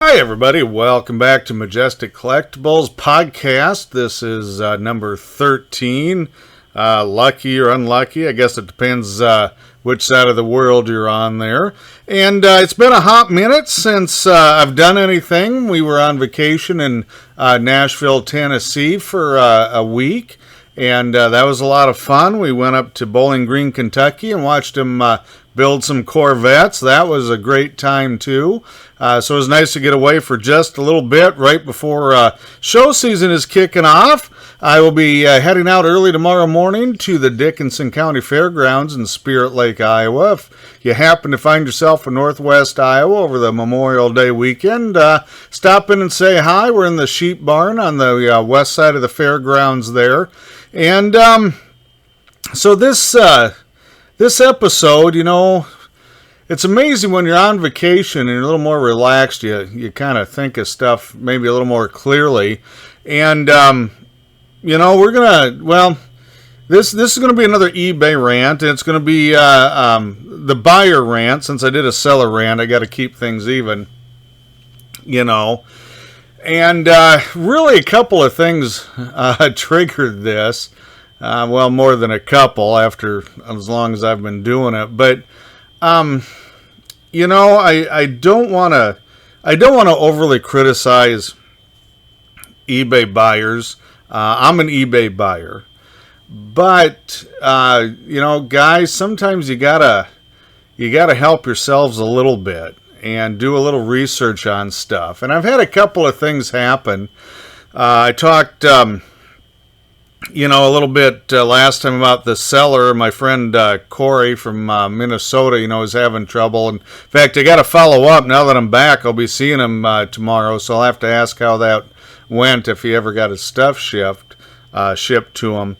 Hi, everybody. Welcome back to Majestic Collectibles Podcast. This is number 13. Lucky or unlucky, I guess it depends which side of the world you're on there. And it's been a hot minute since I've done anything. We were on vacation in Nashville, Tennessee for a week. And that was a lot of fun. We went up to Bowling Green, Kentucky and watched them build some Corvettes. That was a great time, too. So it was nice to get away for just a little bit right before show season is kicking off. I will be heading out early tomorrow morning to the Dickinson County Fairgrounds in Spirit Lake, Iowa. If you happen to find yourself in Northwest Iowa over the Memorial Day weekend, stop in and say hi. We're in the Sheep Barn on the west side of the fairgrounds there. And so this episode, you know, it's amazing when you're on vacation and you're a little more relaxed, you kind of think of stuff maybe a little more clearly. And, you know, this is going to be another eBay rant, and it's going to be the buyer rant. Since I did a seller rant, I got to keep things even, you know. And really a couple of things triggered this. Well, more than a couple after as long as I've been doing it. But, you know, I don't want to overly criticize eBay buyers. I'm an eBay buyer. But, you know, guys, sometimes you gotta help yourselves a little bit and do a little research on stuff. And I've had a couple of things happen. I talked, you know, a little bit last time about the seller. My friend Corey from Minnesota, you know, is having trouble. And in fact, I got to follow up now that I'm back. I'll be seeing him tomorrow, so I'll have to ask how that went, if he ever got his stuff shipped to him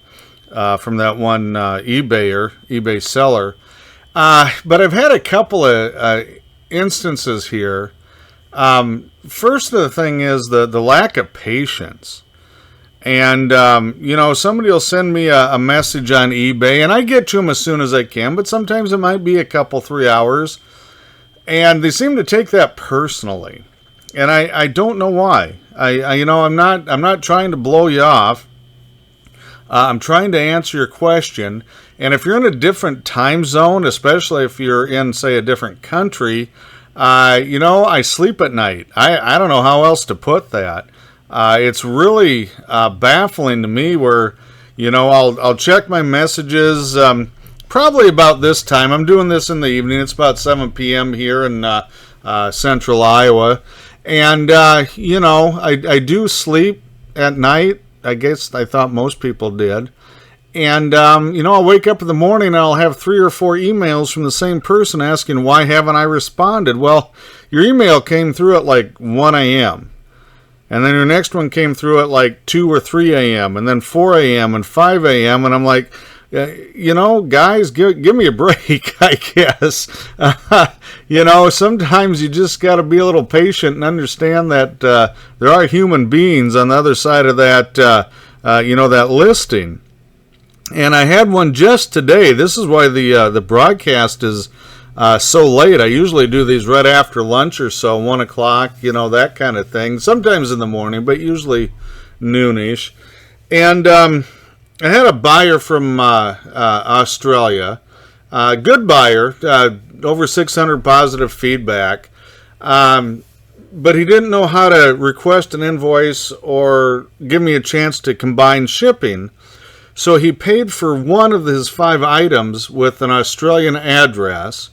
from that one eBay seller. But I've had a couple of instances here. First, the thing is the lack of patience. And, you know, somebody will send me a message on eBay, and I get to them as soon as I can, but sometimes it might be a couple, 3 hours. And they seem to take that personally. And I don't know why. You know, I'm not trying to blow you off. I'm trying to answer your question. And if you're in a different time zone, especially if you're in, say, a different country, you know, I sleep at night. I don't know how else to put that. It's really baffling to me where, you know, I'll check my messages probably about this time. I'm doing this in the evening. It's about 7 p.m. here in central Iowa. And, you know, I do sleep at night. I guess I thought most people did. And, you know, I'll wake up in the morning and I'll have 3 or 4 emails from the same person asking, why haven't I responded? Well, your email came through at like 1 a.m. And then your next one came through at like 2 or 3 a.m. and then 4 a.m. and 5 a.m. And I'm like, you know, guys, give me a break, I guess. You know, sometimes you just got to be a little patient and understand that there are human beings on the other side of that, you know, that listing. And I had one just today. This is why the broadcast is so late. I usually do these right after lunch or so, 1 o'clock, you know, that kind of thing. Sometimes in the morning, but usually noonish. And I had a buyer from Australia, good buyer, over 600 positive feedback, but he didn't know how to request an invoice or give me a chance to combine shipping. So he paid for one of his 5 items with an Australian address,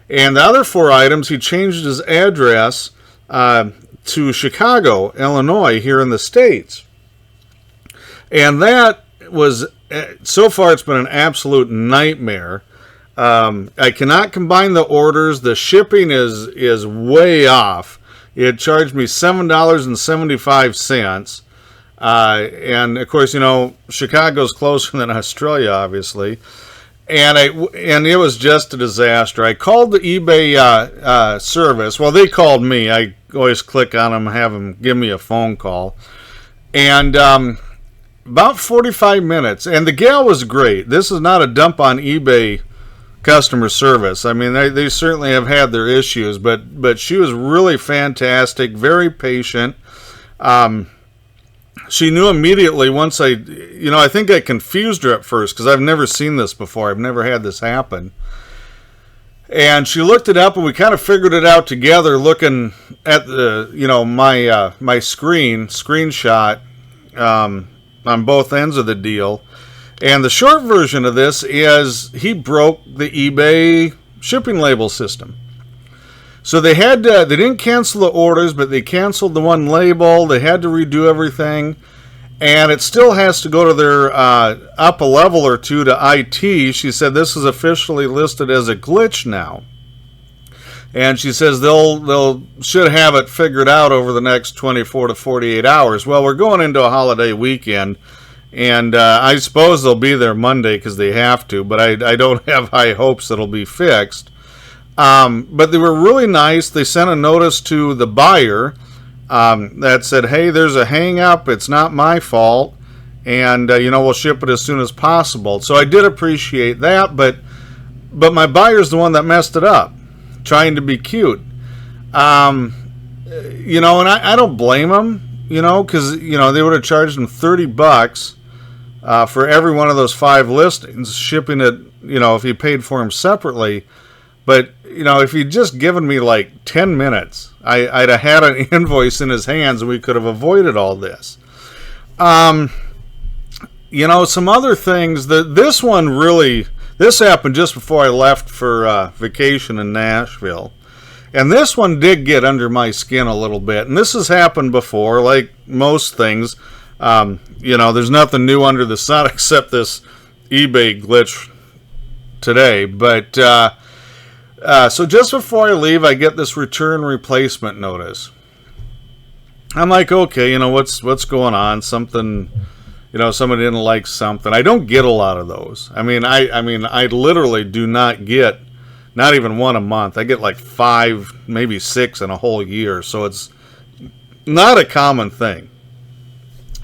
and the other 4 items he changed his address to Chicago, Illinois, here in the States. And that was, so far it's been an absolute nightmare. I cannot combine the orders. The shipping is way off. It charged me $7.75. And of course, you know, Chicago's closer than Australia, obviously. And it was just a disaster. I called the eBay service. Well, they called me. I always click on them and have them give me a phone call. And about 45 minutes. And the gal was great. This is not a dump on eBay customer service. I mean, they certainly have had their issues, but she was really fantastic, very patient. She knew immediately once I think I confused her at first because I've never seen this before. I've never had this happen. And she looked it up, and we kind of figured it out together, looking at the, my screenshot on both ends of the deal. And the short version of this is he broke the eBay shipping label system. So they didn't cancel the orders, but they canceled the one label. They had to redo everything. And it still has to go to their up a level or two to IT. She said this is officially listed as a glitch now. And she says they'll should have it figured out over the next 24 to 48 hours. Well, we're going into a holiday weekend. And I suppose they'll be there Monday because they have to. But I don't have high hopes it'll be fixed. But they were really nice. They sent a notice to the buyer that said, hey, there's a hang up. It's not my fault. And, we'll ship it as soon as possible. So I did appreciate that. But my buyer's the one that messed it up, trying to be cute. And I don't blame him, because, they would have charged him $30 for every one of those 5 listings, shipping it, if he paid for them separately. But, if he'd just given me like 10 minutes, I'd have had an invoice in his hands and we could have avoided all this. Some other things, this happened just before I left for vacation in Nashville. And this one did get under my skin a little bit. And this has happened before, like most things. There's nothing new under the sun except this eBay glitch today. But so just before I leave, I get this return replacement notice. I'm like, okay, what's going on? Something, somebody didn't like something. I don't get a lot of those. I literally do not get, not even one a month. I get like 5, maybe 6 in a whole year. So it's not a common thing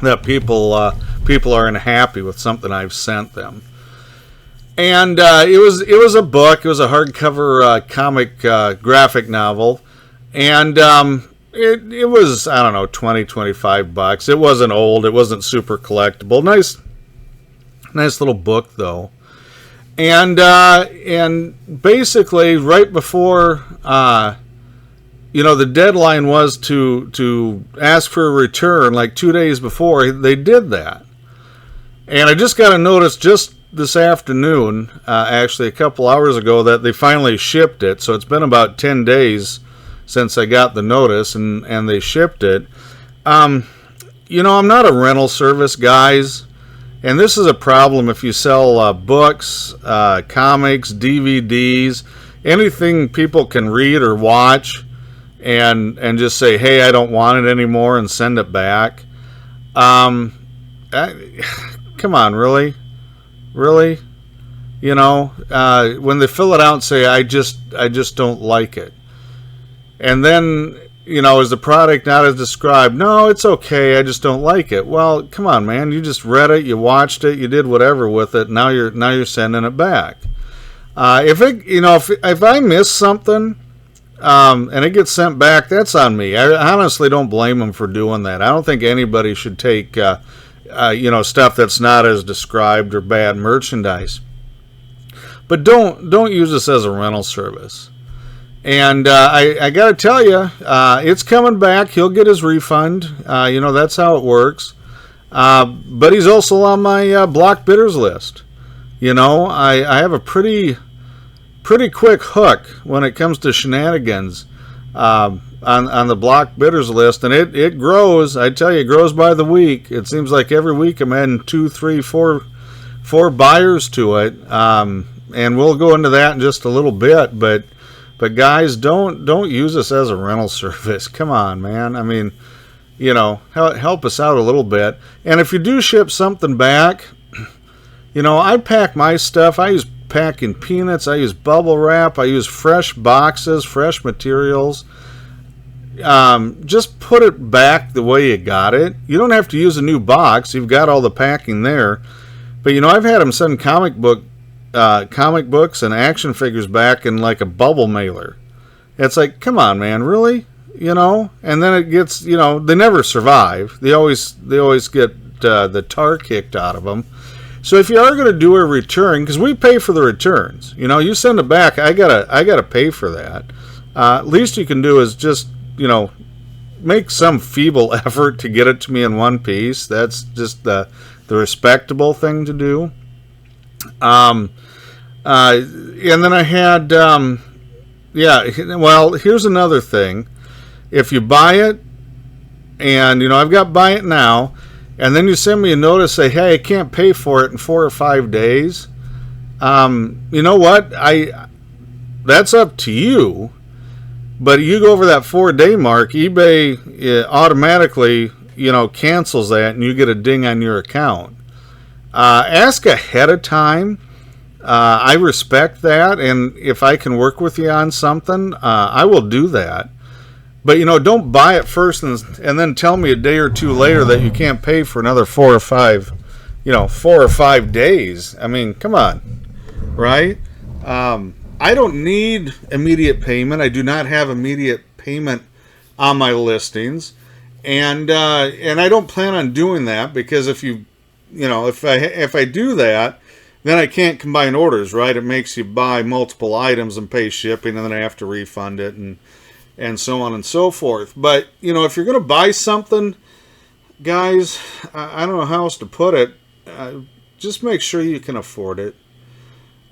that people are unhappy with something I've sent them. And it was a book. It was a hardcover comic graphic novel, and it was, I don't know, $20-25. It wasn't old. It wasn't super collectible. Nice little book though. And basically right before the deadline was to ask for a return, like 2 days before, they did that. And I just got a notice just this afternoon, actually a couple hours ago, that they finally shipped it. So it's been about 10 days since I got the notice, and they shipped it. I'm not a rental service, guys, and this is a problem if you sell books, comics, DVDs, anything people can read or watch, and just say, hey, I don't want it anymore, and send it back. Come on, really? Really? When they fill it out and say, I just don't like it. And then, is the product not as described? No, it's okay, I just don't like it. Well, come on, man. You just read it, you watched it, you did whatever with it, now you're sending it back. If I miss something, and it gets sent back, that's on me. I honestly don't blame them for doing that. I don't think anybody should take stuff that's not as described or bad merchandise. But don't use this as a rental service. And I got to tell you, it's coming back. He'll get his refund. That's how it works. But he's also on my block bidders list. I have a pretty quick hook when it comes to shenanigans on the block bidders list, and it grows. I tell you, it grows by the week. It seems like every week I'm adding 2, 3, 4 buyers to it, and we'll go into that in just a little bit. But guys, don't use this as a rental service. Come on, man. Help us out a little bit. And if you do ship something back, I pack my stuff. I use packing peanuts. I use bubble wrap. I use fresh boxes, fresh materials. Just put it back the way you got it. You don't have to use a new box. You've got all the packing there. But I've had them send comic book comic books and action figures back in like a bubble mailer. It's like, come on, man, really? You know? And then it gets, you know, they never survive. They always get the tar kicked out of them. So if you are going to do a return, because we pay for the returns, you know, you send it back, I gotta pay for that. Least you can do is just, you know, make some feeble effort to get it to me in one piece. That's just the respectable thing to do. And then I had, well, here's another thing. If you buy it, and, you know, I've got buy it now, and then you send me a notice, say, hey, I can't pay for it in 4 or 5 days. You know what? That's up to you. But you go over that 4-day mark, eBay automatically, you know, cancels that, and you get a ding on your account. Ask ahead of time. I respect that, and if I can work with you on something, I will do that. But, you know, don't buy it first and then tell me a day or two later that you can't pay for another 4 or 5 days. I mean, come on, right? I don't need immediate payment. I do not have immediate payment on my listings, and I don't plan on doing that, because if I do that, then I can't combine orders, right? It makes you buy multiple items and pay shipping, and then I have to refund it, and so on and so forth. But, you know, if you're going to buy something, guys, I don't know how else to put it, just make sure you can afford it.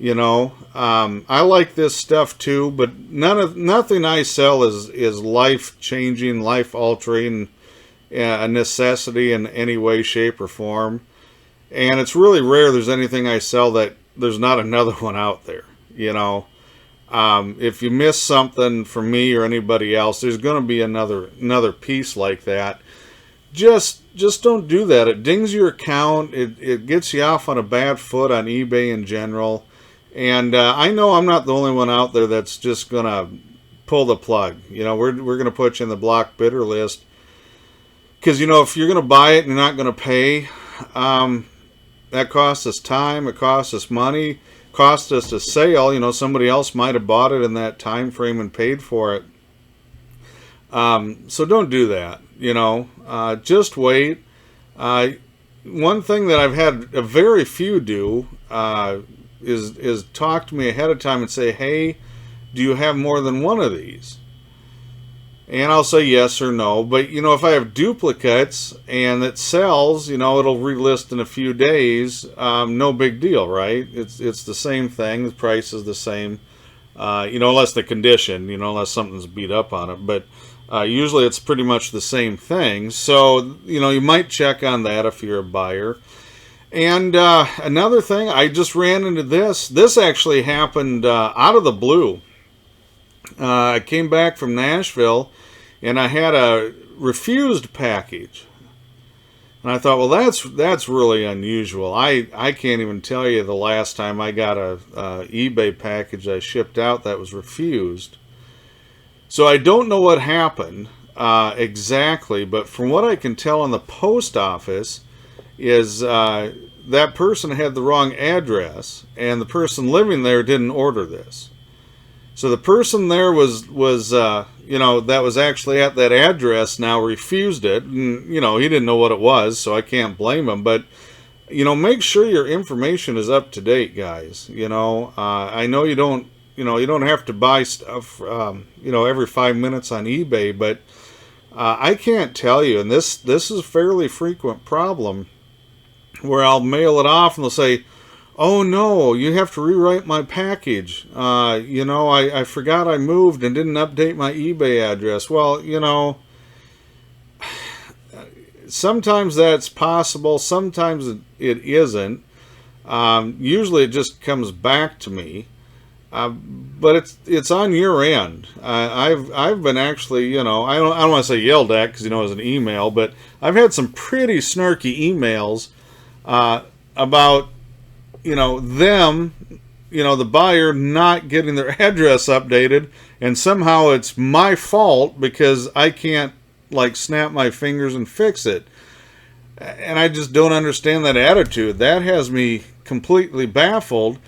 You know, I like this stuff too, but nothing I sell is life-changing, life-altering, a necessity in any way, shape, or form. And it's really rare there's anything I sell that there's not another one out there, you know. If you miss something from me or anybody else, there's going to be another piece like that. Just don't do that. It dings your account. It gets you off on a bad foot on eBay in general. And I know I'm not the only one out there that's just going to pull the plug. You know, we're going to put you in the block bidder list. Because, you know, if you're going to buy it and you're not going to pay, that costs us time, it costs us money, costs us a sale. You know, somebody else might have bought it in that time frame and paid for it. So don't do that, you know. Just wait. One thing that I've had a very few do is talk to me ahead of time and say, hey, do you have more than one of these? And I'll say yes or no. But, you know, if I have duplicates and it sells, you know, it'll relist in a few days. No big deal, right? It's the same thing. The price is the same. You know, unless the condition, you know, unless something's beat up on it. But usually it's pretty much the same thing. So, you know, you might check on that if you're a buyer. And another thing, I just ran into this. This actually happened out of the blue. I came back from Nashville, and I had a refused package. And I thought, well, that's really unusual. I can't even tell you the last time I got a eBay package I shipped out that was refused. So I don't know what happened exactly, but from what I can tell in the post office is that person had the wrong address, and the person living there didn't order this. So the person there was you know, that was actually at that address now refused it. And, you know, he didn't know what it was, so I can't blame him. But, you know, make sure your information is up to date, guys. You know, I know you don't have to buy stuff, you know, every 5 minutes on eBay, but I can't tell you, and this is a fairly frequent problem, where I'll mail it off and they'll say, oh no, you have to rewrite my package. You know, I forgot I moved and didn't update my eBay address. Well, you know, sometimes that's possible, sometimes it isn't. Usually it just comes back to me. But it's on your end. I've been actually, you know, I don't want to say yelled at, because, you know, it was an email, but I've had some pretty snarky emails about, you know, them, you know, the buyer not getting their address updated, and somehow it's my fault because I can't, like, snap my fingers and fix it. And I just don't understand that attitude. That has me completely baffled.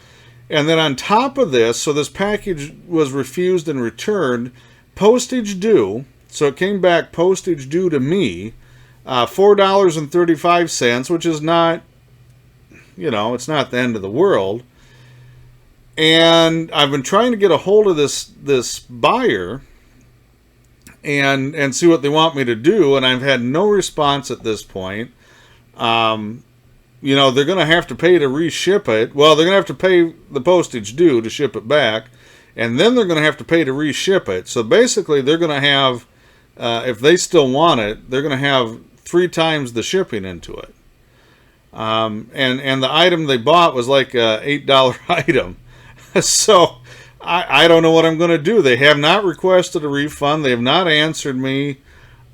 And then on top of this, so this package was refused and returned, postage due, so it came back postage due to me, $4.35, which is not, it's not the end of the world. And I've been trying to get a hold of this buyer and see what they want me to do, and I've had no response at this point. They're going to have to pay to reship it. Well, they're going to have to pay the postage due to ship it back, and then they're going to have to pay to reship it. So basically, they're going to have, if they still want it, they're going to have 3 times the shipping into it. And the item they bought was like a $8 item. So I don't know what I'm going to do. They have not requested a refund. They have not answered me.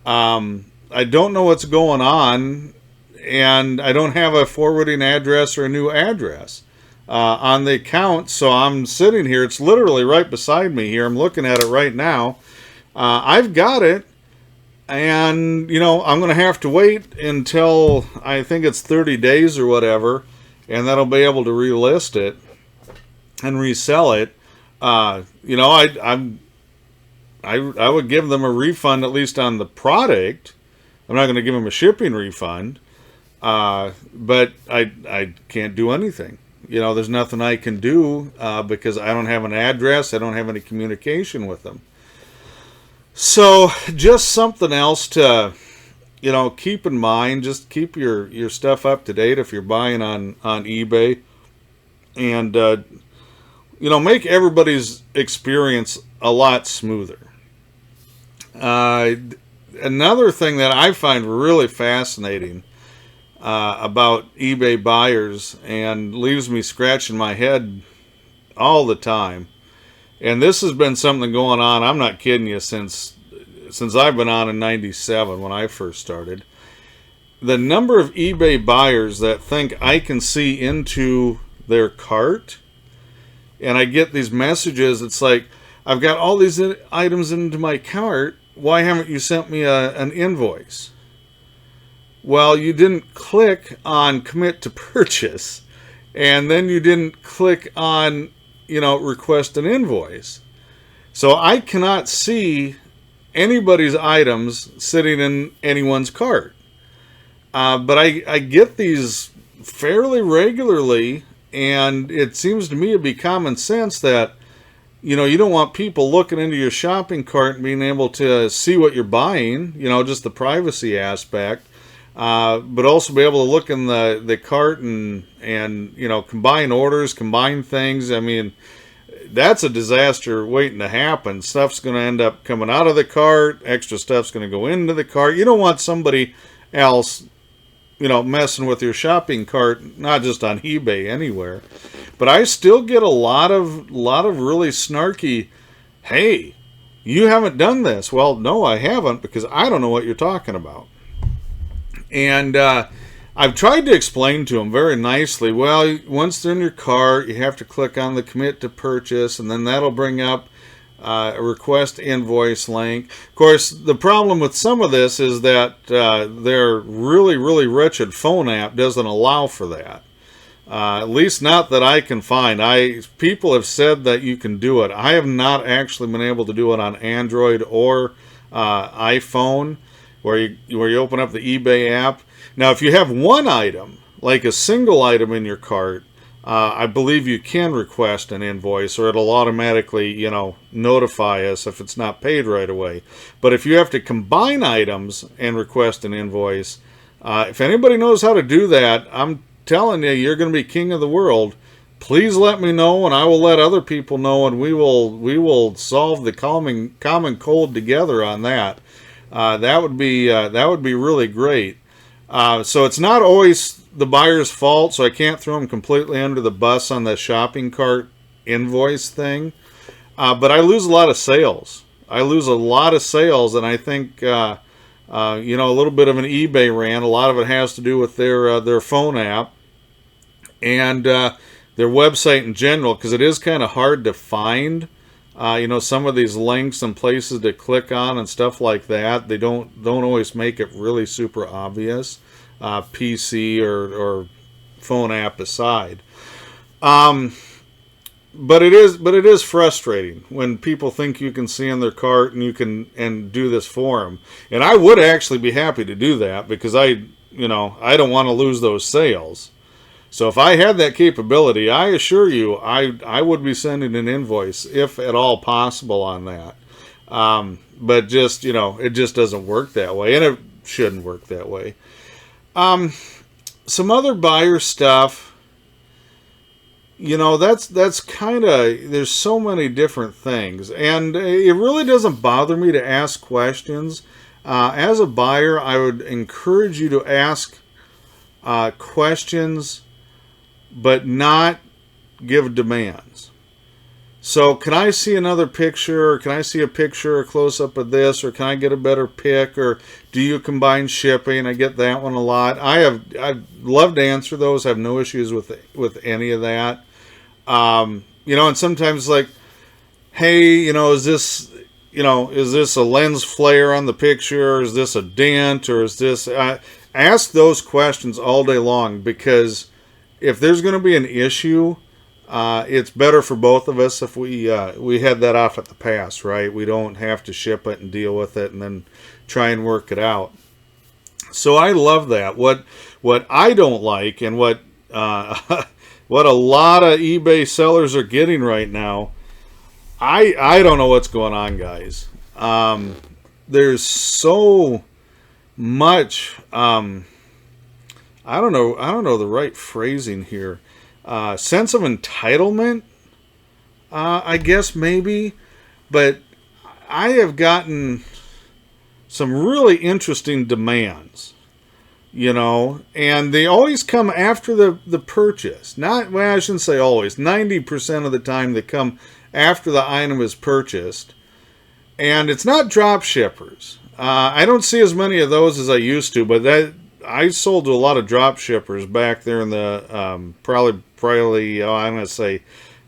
I don't know what's going on. And I don't have a forwarding address or a new address on the account. So I'm sitting here. It's literally right beside me here. I'm looking at it right now. I've got it. And, I'm going to have to wait until I think it's 30 days or whatever. And then I'll be able to relist it and resell it. I would give them a refund at least on the product. I'm not going to give them a shipping refund. But I can't do anything. There's nothing I can do because I don't have an address. I don't have any communication with them. So just something else to, keep in mind. Just keep your stuff up to date if you're buying on eBay. And, make everybody's experience a lot smoother. Another thing that I find really fascinating about eBay buyers and leaves me scratching my head all the time. And this has been something going on, I'm not kidding you, since I've been on in 97 when I first started. The number of eBay buyers that think I can see into their cart, and I get these messages, it's like, I've got all these items into my cart, why haven't you sent me an invoice? Well, you didn't click on commit to purchase, and then you didn't click on, request an invoice. So I cannot see anybody's items sitting in anyone's cart. But I get these fairly regularly, and it seems to me to be common sense that, you don't want people looking into your shopping cart and being able to see what you're buying, just the privacy aspect. But also be able to look in the cart and combine orders, combine things. I mean, that's a disaster waiting to happen. Stuff's going to end up coming out of the cart. Extra stuff's going to go into the cart. You don't want somebody else, messing with your shopping cart, not just on eBay, anywhere. But I still get a lot of really snarky, hey, you haven't done this. Well, no, I haven't, because I don't know what you're talking about. And I've tried to explain to them very nicely, well, once they're in your cart, you have to click on the commit to purchase, and then that'll bring up a request invoice link. Of course, the problem with some of this is that their really, really wretched phone app doesn't allow for that. At least not that I can find. People have said that you can do it. I have not actually been able to do it on Android or iPhone, where you open up the eBay app. Now, if you have one item, like a single item in your cart, I believe you can request an invoice, or it'll automatically, notify us if it's not paid right away. But if you have to combine items and request an invoice, if anybody knows how to do that, I'm telling you, you're going to be king of the world. Please let me know, and I will let other people know, and we will solve the common cold together on that. That would be really great. So it's not always the buyer's fault, so I can't throw them completely under the bus on the shopping cart invoice thing. But I lose a lot of sales. And I think a little bit of an eBay rant. A lot of it has to do with their phone app and their website in general, because it is kind of hard to find. Some of these links and places to click on and stuff like that, they don't always make it really super obvious, PC or phone app aside. but it is frustrating when people think you can see in their cart and you can and do this for them. And I would actually be happy to do that because I don't want to lose those sales. So if I had that capability, I assure you, I would be sending an invoice if at all possible on that. But just, it just doesn't work that way, and it shouldn't work that way. Some other buyer stuff, that's kind of, there's so many different things, and it really doesn't bother me to ask questions. As a buyer, I would encourage you to ask questions, but not give demands. So can I see another picture, or can I see a picture, a close-up of this, or can I get a better pic, or do you combine shipping? I get that one a lot. I'd love to answer those. I have no issues with any of that. And sometimes like, hey, is this a lens flare on the picture, or is this a dent, or is this... ask those questions all day long, because if there's going to be an issue, it's better for both of us if we had that off at the pass, right? We don't have to ship it and deal with it and then try and work it out. So I love that. What I don't like, and what what a lot of eBay sellers are getting right now, I don't know what's going on, guys. There's so much, I don't know the right phrasing here. Sense of entitlement, I guess maybe, but I have gotten some really interesting demands, and they always come after the purchase. I shouldn't say always. 90% of the time they come after the item is purchased, and it's not drop shippers. I don't see as many of those as I used to, but I sold to a lot of drop shippers back there in the probably I'm going to say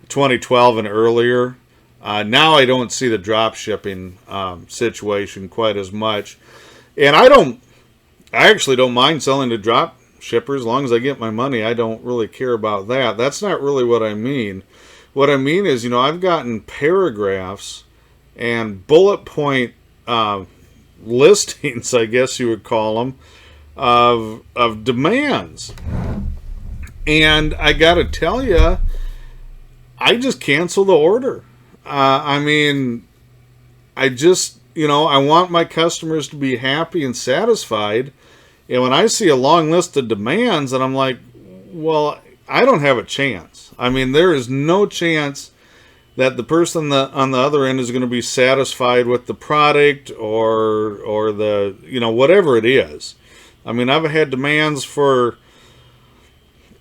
2012 and earlier. Now I don't see the drop shipping situation quite as much, and I actually don't mind selling to drop shippers as long as I get my money. I don't really care about that. That's not really what I mean. What I mean is, I've gotten paragraphs and bullet point listings, I guess you would call them, of demands. And I got to tell you, I just cancel the order. I want my customers to be happy and satisfied. And when I see a long list of demands, and I'm like, well, I don't have a chance. There is no chance that the person on the other end is going to be satisfied with the product or the, whatever it is. I've had demands for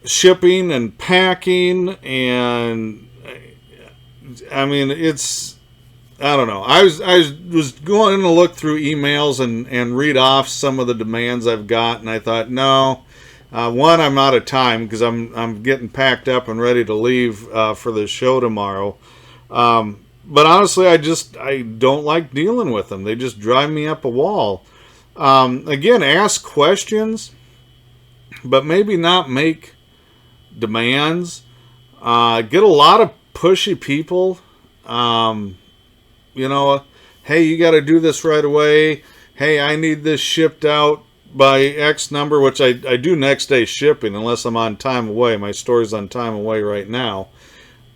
shipping and packing, and it's, I don't know. I was going to look through emails and read off some of the demands I've got, and I thought, no, one, I'm out of time because I'm getting packed up and ready to leave for the show tomorrow. But honestly, I don't like dealing with them. They just drive me up a wall. Again, ask questions, but maybe not make demands. Get a lot of pushy people. Hey, you got to do this right away. Hey, I need this shipped out by X number, which I do next day shipping unless I'm on time away. My store's on time away right now.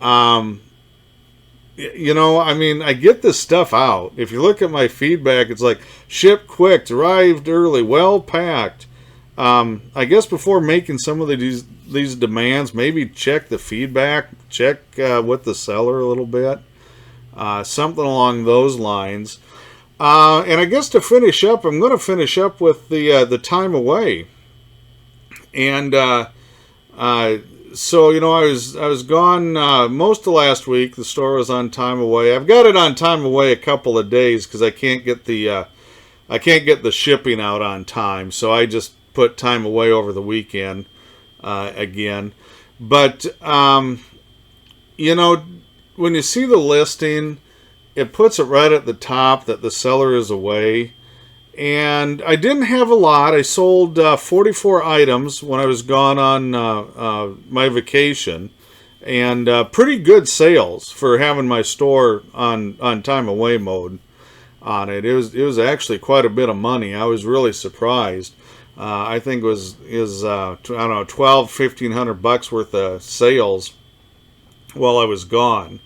I get this stuff out. If you look at my feedback, it's like, ship quick, arrived early, well packed. I guess before making some of these demands, maybe check the feedback, check with the seller a little bit. Something along those lines. And I guess to finish up, I'm going to finish up with the time away. And so, I was gone most of last week. The store was on time away. I've got it on time away a couple of days because I can't get the shipping out on time. So I just put time away over the weekend again. But when you see the listing, it puts it right at the top that the seller is away. And I didn't have a lot. I sold 44 items when I was gone on my vacation. and pretty good sales for having my store on time away mode on it. It was actually quite a bit of money. I was really surprised. I think it was I don't know, $1,200-1,500 worth of sales while I was gone.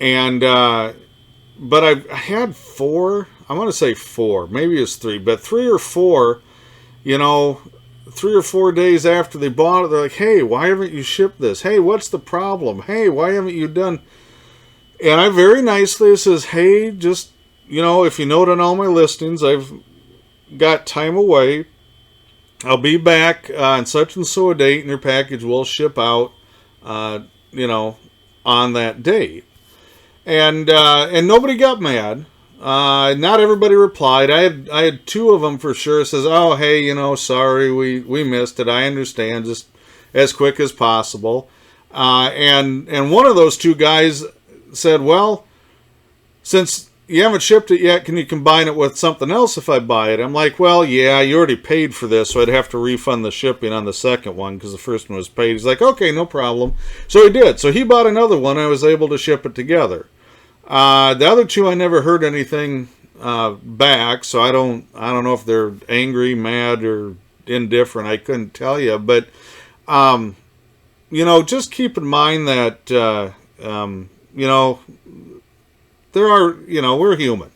And but I had four. I want to say four, maybe it's three, but 3 or 4. 3 or 4 days after they bought it, they're like, "Hey, why haven't you shipped this? Hey, what's the problem? Hey, why haven't you done?" And I very nicely says, "Hey, just if you note on all my listings, I've got time away. I'll be back on such and so a date, and your package will ship out, on that date." And nobody got mad. Not everybody replied. I had 2 of them for sure. Says, "Oh, hey, sorry, we missed it. I understand. Just as quick as possible." And one of those 2 guys said, "Well, since you haven't shipped it yet, can you combine it with something else if I buy it?" I'm like, "Well, yeah, you already paid for this, so I'd have to refund the shipping on the second one because the first one was paid." He's like, "Okay, no problem." So he did. So he bought another one. I was able to ship it together. The other 2, I never heard anything back, so I don't know if they're angry, mad, or indifferent. I couldn't tell you, but just keep in mind that there are, we're human.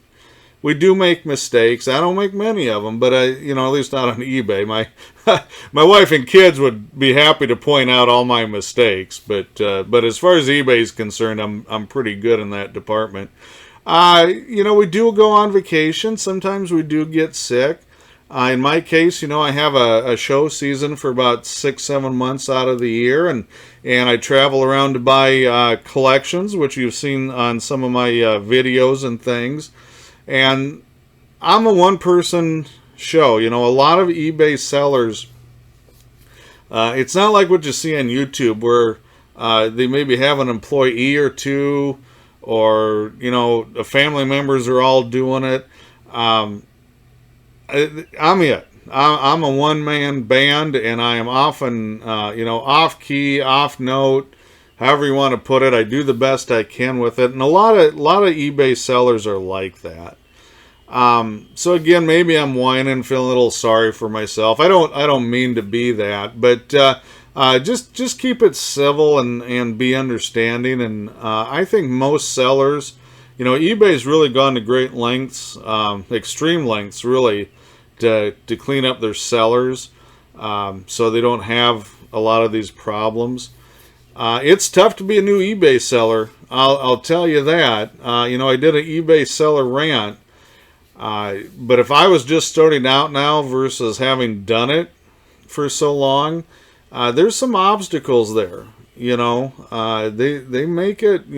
We do make mistakes. I don't make many of them, but at least not on eBay. My my wife and kids would be happy to point out all my mistakes, but as far as eBay is concerned, I'm pretty good in that department. We do go on vacation. Sometimes we do get sick. In my case, I have a show season for about 6-7 months out of the year, and I travel around to buy collections, which you've seen on some of my videos and things. And I'm a one-person show. A lot of eBay sellers, it's not like what you see on YouTube where they maybe have an employee or 2, or, the family members are all doing it. I'm it. I'm a one-man band, and I am often, off-key, off-note, however you want to put it. I do the best I can with it, and a lot of eBay sellers are like that. So again, maybe I'm whining, feeling a little sorry for myself. I don't mean to be that, but just keep it civil and be understanding. And I think most sellers, eBay's really gone to great lengths, extreme lengths, really, to clean up their sellers, so they don't have a lot of these problems. It's tough to be a new eBay seller. I'll tell you that. I did an eBay Seller Rant. But if I was just starting out now versus having done it for so long, there's some obstacles there. They make it,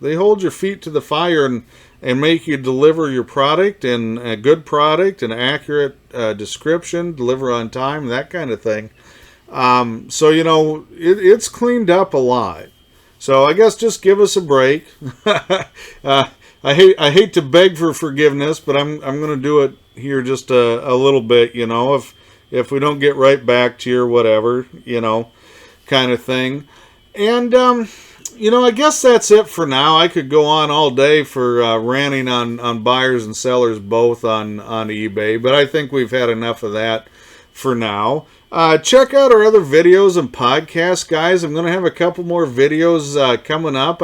they hold your feet to the fire and make you deliver your product, and a good product, an accurate description, deliver on time, that kind of thing. So it's cleaned up a lot. So I guess just give us a break. I hate to beg for forgiveness, but I'm going to do it here just a little bit, if we don't get right back to you or whatever, kind of thing. And, I guess that's it for now. I could go on all day for ranting on buyers and sellers both on eBay, but I think we've had enough of that for now. Check out our other videos and podcasts, guys. I'm going to have a couple more videos coming up.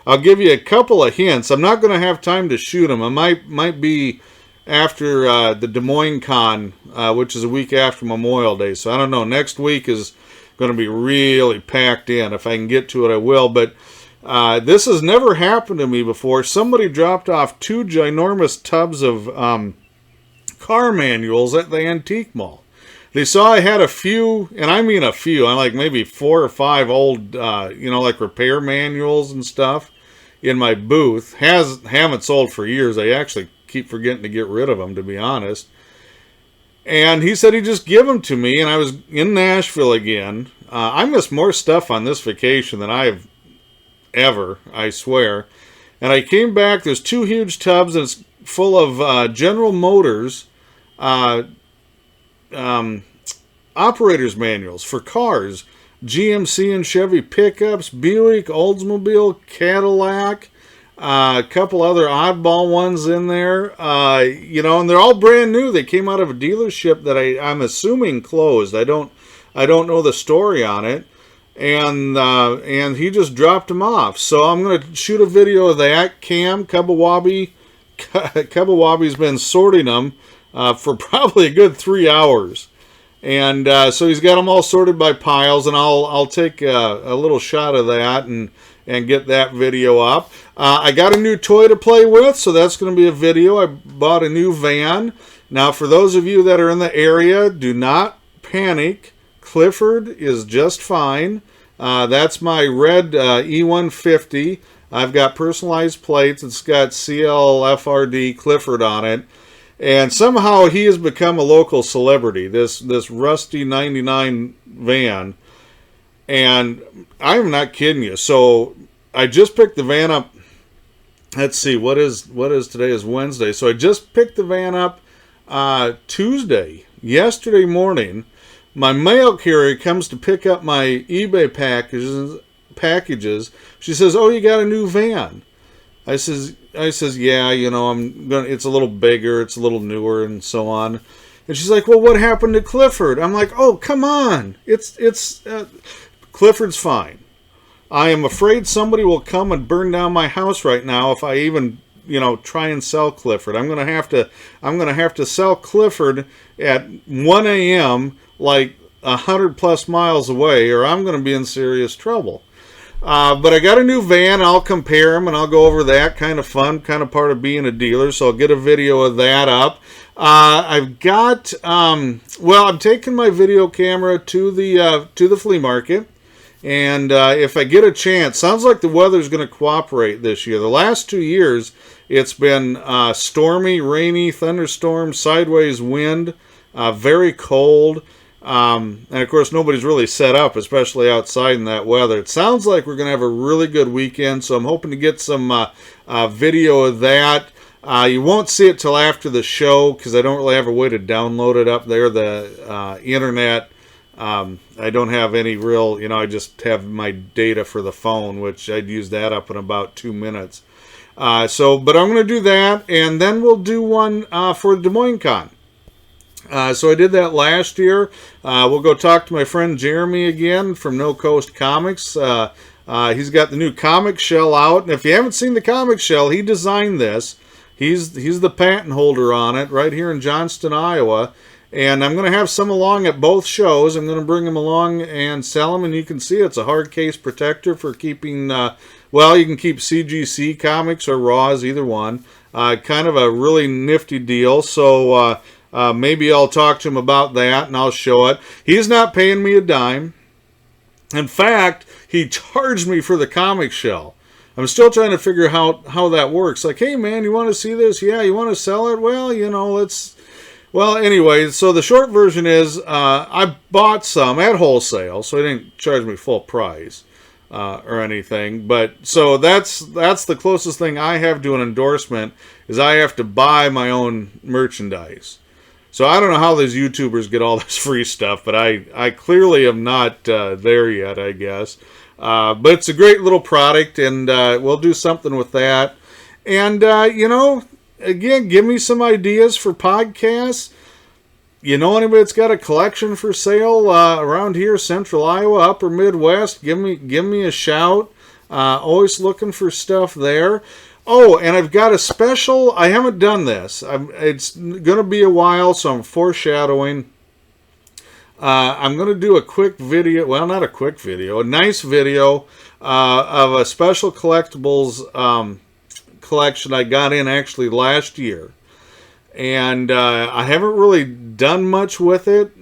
I'll give you a couple of hints. I'm not going to have time to shoot them. I might be after the Des Moines Con, which is a week after Memorial Day. So I don't know. Next week is going to be really packed in. If I can get to it, I will. But this has never happened to me before. Somebody dropped off 2 ginormous tubs of car manuals at the antique mall. They saw I had a few, and I mean a few, I like maybe 4 or 5 old, like repair manuals and stuff in my booth. Haven't sold for years. I actually keep forgetting to get rid of them, to be honest. And he said he'd just give them to me, and I was in Nashville again. I missed more stuff on this vacation than I've ever, I swear. And I came back, there's 2 huge tubs, and it's full of General Motors operators manuals for cars, GMC and Chevy pickups, Buick, Oldsmobile, Cadillac, a couple other oddball ones in there, and they're all brand new. They came out of a dealership that I'm assuming closed. I don't know the story on it, and he just dropped them off. So I'm going to shoot a video of that. Cubbawabi's been sorting them for probably a good 3 hours. And so he's got them all sorted by piles, and I'll take a little shot of that and get that video up. I got a new toy to play with, so that's going to be a video. I bought a new van. Now, for those of you that are in the area, do not panic. Clifford is just fine. That's my red E150. I've got personalized plates. It's got CLFRD Clifford on it. And somehow he has become a local celebrity, this rusty 99 van. And I'm not kidding you. So I just picked the van up. Let's see, what is today is Wednesday. So I just picked the van up Tuesday, yesterday morning. My mail carrier comes to pick up my eBay packages. She says, "Oh, you got a new van." I says, "Yeah, it's a little bigger, it's a little newer, and so on." And she's like, "Well, what happened to Clifford?" I'm like, "Oh, come on, Clifford's fine. I am afraid somebody will come and burn down my house right now if I even, try and sell Clifford. I'm gonna have to sell Clifford at 1 a.m. like 100 plus miles away, or I'm gonna be in serious trouble." But I got a new van. I'll compare them and I'll go over that. Kind of fun, kind of part of being a dealer. So I'll get a video of that up. I've got, I'm taking my video camera to the flea market. And if I get a chance, sounds like the weather's going to cooperate this year. The last 2 years, it's been stormy, rainy, thunderstorm, sideways wind, very cold. And of course, nobody's really set up, especially outside in that weather. It sounds like we're going to have a really good weekend, so I'm hoping to get some video of that. You won't see it till after the show because I don't really have a way to download it up there. The internet, I don't have any real, I just have my data for the phone, which I'd use that up in about 2 minutes. But I'm going to do that, and then we'll do one for Des Moines Con. So I did that last year. We'll go talk to my friend Jeremy again from No Coast Comics. He's got the new comic shell out. And if you haven't seen the comic shell, he designed this. He's the patent holder on it right here in Johnston, Iowa. And I'm going to have some along at both shows. I'm going to bring them along and sell them. And you can see it's a hard case protector for keeping, you can keep CGC comics or Raws, either one. Kind of a really nifty deal. So, maybe I'll talk to him about that and I'll show it. He's not paying me a dime. In fact, he charged me for the comic shell. I'm still trying to figure how that works. Like, hey man, you want to see this? Yeah, you want to sell it? Well, let's... Well, anyway, so the short version is I bought some at wholesale, so he didn't charge me full price or anything. But so that's the closest thing I have to an endorsement is I have to buy my own merchandise. So I don't know how these YouTubers get all this free stuff, but I clearly am not there yet, I guess. But it's a great little product, and we'll do something with that. And, again, give me some ideas for podcasts. Anybody that's got a collection for sale around here, Central Iowa, Upper Midwest, give me a shout. Always looking for stuff there. Oh, and I've got a special. I haven't done this. It's going to be a while, so I'm foreshadowing. I'm going to do a quick video. Well, not a quick video. A nice video of a special collectibles collection I got in actually last year. And I haven't really done much with it.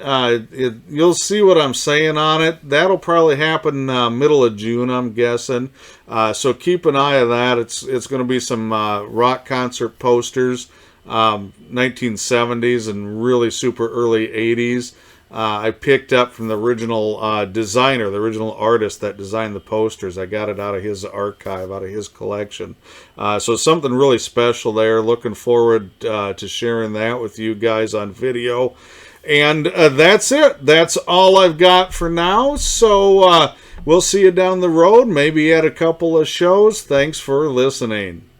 You'll see what I'm saying on it. That'll probably happen middle of June, I'm guessing. So keep an eye on that. It's going to be some rock concert posters, 1970s and really super early 80s. I picked up from the original designer, the original artist that designed the posters. I got it out of his archive, out of his collection. So something really special there. Looking forward to sharing that with you guys on video. And that's it. That's all I've got for now. So we'll see you down the road, maybe at a couple of shows. Thanks for listening.